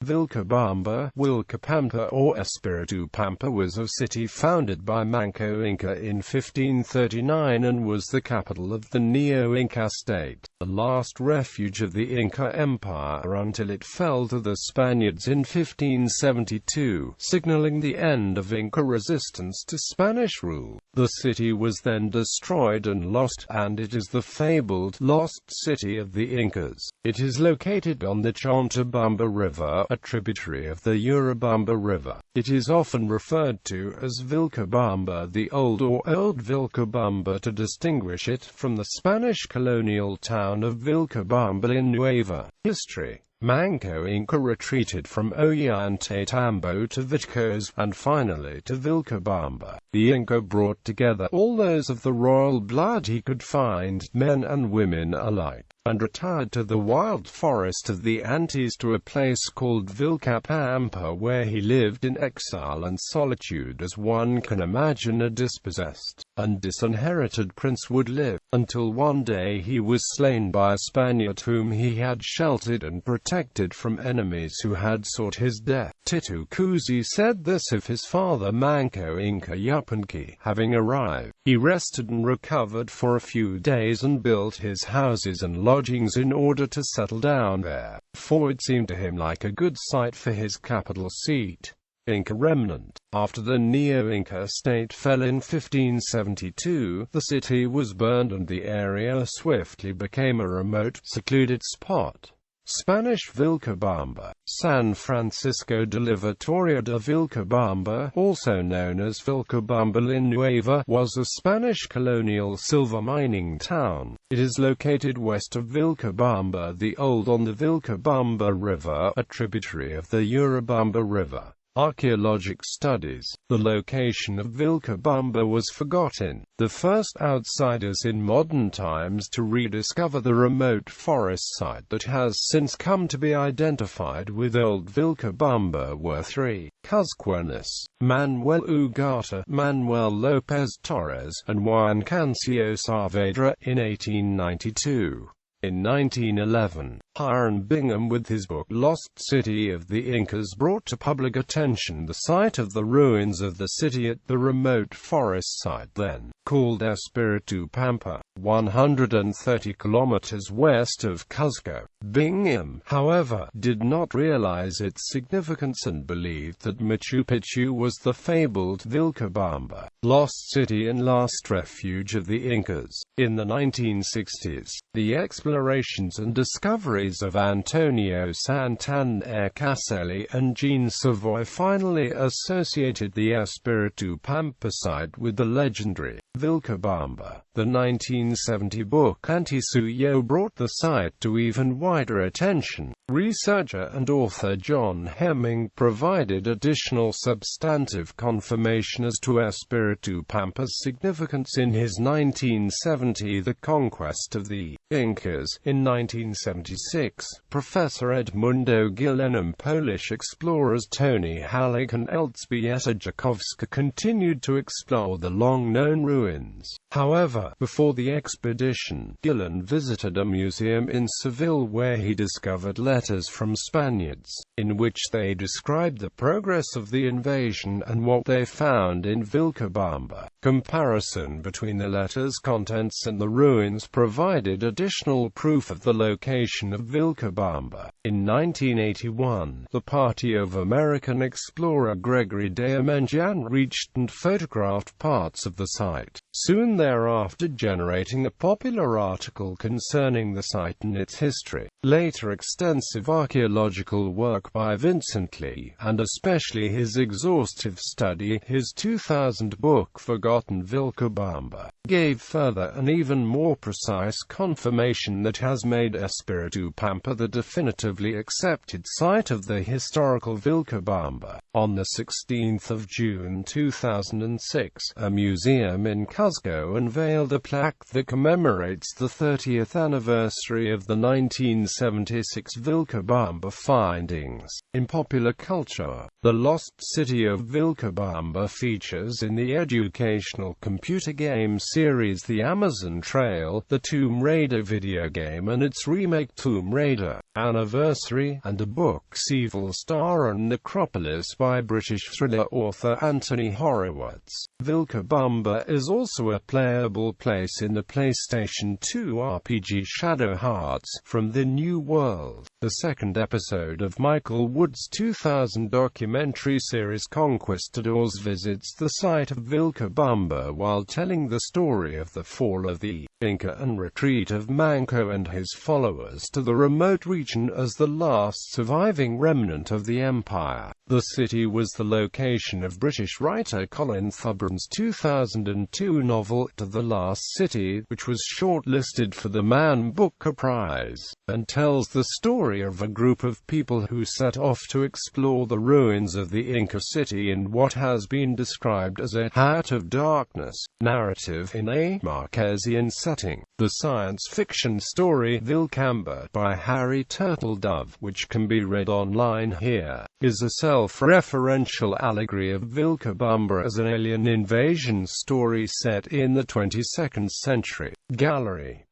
Vilcabamba, Willkapampa or Espíritu Pampa was a city founded by Manco Inca in 1539 and was the capital of the Neo-Inca State, the last refuge of the Inca Empire until it fell to the Spaniards in 1572, signaling the end of Inca resistance to Spanish rule. The city was then destroyed and lost, and it is the fabled lost city of the Incas. It is located on the Chontabamba River, a tributary of the Urubamba River. It is often referred to as Vilcabamba the Old or Old Vilcabamba to distinguish it from the Spanish colonial town of Vilcabamba la Nueva. History: Manco Inca retreated from Ollantaytambo to Vitcos, and finally to Vilcabamba. The Inca brought together all those of the royal blood he could find, men and women alike, and retired to the wild forest of the Andes to a place called Vilcapampa, where he lived in exile and solitude as one can imagine a dispossessed and disinherited prince would live, until one day he was slain by a Spaniard whom he had sheltered and protected from enemies who had sought his death. Titu Cuzi said this of his father Manco Inca Yupanqui. Having arrived, he rested and recovered for a few days and built his houses and lodgings in order to settle down there, for it seemed to him like a good site for his capital seat. Inca remnant. After the Neo-Inca State fell in 1572, the city was burned and the area swiftly became a remote, secluded spot. Spanish Vilcabamba. San Francisco de la Victoria de Vilcabamba, also known as Vilcabamba la Nueva, was a Spanish colonial silver mining town. It is located west of Vilcabamba the Old on the Vilcabamba River, a tributary of the Urubamba River. Archaeologic studies. The location of Vilcabamba was forgotten. The first outsiders in modern times to rediscover the remote forest site that has since come to be identified with Old Vilcabamba were three: Cusquenes, Manuel Ugarte, Manuel Lopez Torres, and Juan Cancio Saavedra, in 1892. In 1911, Hiram Bingham with his book Lost City of the Incas brought to public attention the site of the ruins of the city at the remote forest site then called Espíritu Pampa, 130 kilometers west of Cuzco. Bingham, however, did not realize its significance and believed that Machu Picchu was the fabled Vilcabamba, lost city and last refuge of the Incas. In the 1960s, the explorations and discoveries of Antonio Santander Caselli and Jean Savoy finally associated the Espíritu Pampa site with the legendary Vilcabamba. The 1970 book Antisuyo brought the site to even wider attention. Researcher and author John Hemming provided additional substantive confirmation as to Espíritu Pampa's significance in his 1970 The Conquest of the Incas. In 1976, Professor Edmundo Gillen and Polish explorers Tony Halleck and Elżbieta Jakowska continued to explore the long-known ruins. However, before the expedition, Gillen visited a museum in Seville where he discovered letters from Spaniards, in which they described the progress of the invasion and what they found in Vilcabamba. Comparison between the letters' contents and the ruins provided additional proof of the location of Vilcabamba. In 1981, the party of American explorer Gregory Diomenjian reached and photographed parts of the site, soon thereafter generating a popular article concerning the site and its history. Later extensive archaeological work by Vincent Lee, and especially his exhaustive study, his 2000 book Forgotten Vilcabamba, gave further and even more precise confirmation that has made Espíritu Pampa the definitively accepted site of the historical Vilcabamba. On the 16th of June 2006, a museum in Cuzco unveiled a plaque that commemorates the 30th anniversary of the 1976 Vilcabamba findings. In popular culture, The Lost City of Vilcabamba features in the educational computer game series The Amazon Trail, the Tomb Raider video game and its remake Tomb Raider Anniversary, and a book Evil Star and Necropolis by British thriller author Anthony Horowitz. Vilcabamba is also a playable place in the PlayStation 2 RPG Shadow Hearts from the New World. The second episode of Michael Wood's 2000 documentary series Conquistadors visits the site of Vilcabamba while telling the story of the fall of the Inca and retreat of Manco and his followers to the remote region as the last surviving remnant of the empire. The city was the location of British writer Colin Thuburn's 2002 novel The Last City, which was shortlisted for the Man Booker Prize, and tells the story of a group of people who set off to explore the ruins of the Inca city in what has been described as a Hat of Darkness narrative in a Marquesian setting. The science fiction story Vilcabamba by Harry Turtledove, which can be read online here, is a self-referential allegory of Vilcabamba as an alien invasion story set in the 22nd century. Gallery.